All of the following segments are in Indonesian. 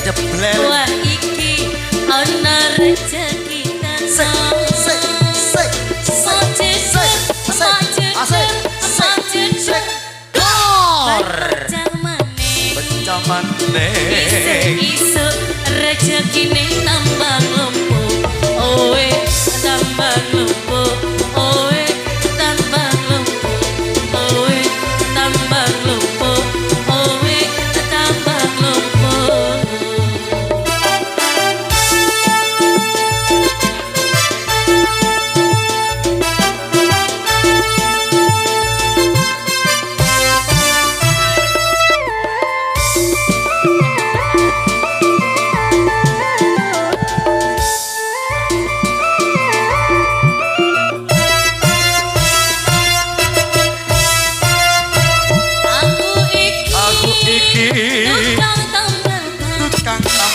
jeblel. Wah iki ana rezeki iso rezekine tambah lompo owe tambah lompo owe tambah lompo owe tambah lompo owe tambah lompo.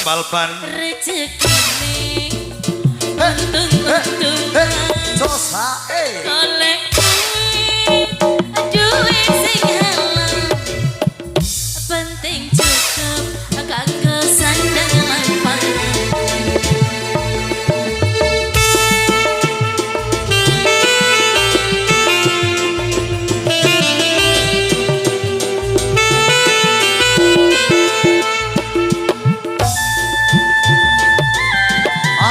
Balban rezekine untung-untung dosa golek duit sing halal penting cukup kanggo sandang lan pangan.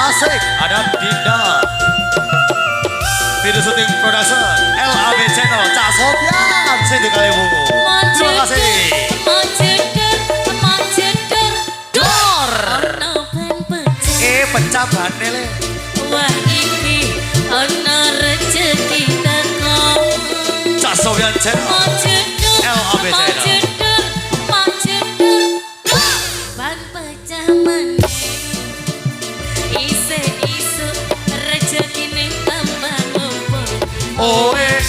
Asik, ada Dinda Video Shooting Production LAB Channel Cak Sofian Siti Kaliwungu. Terima kasih. Dor pecah bane le. Wah iki ana rezeki teko Cak Sofian Channel LAB Channel. ban pecah maneh iso rezekine tambah lompo Oe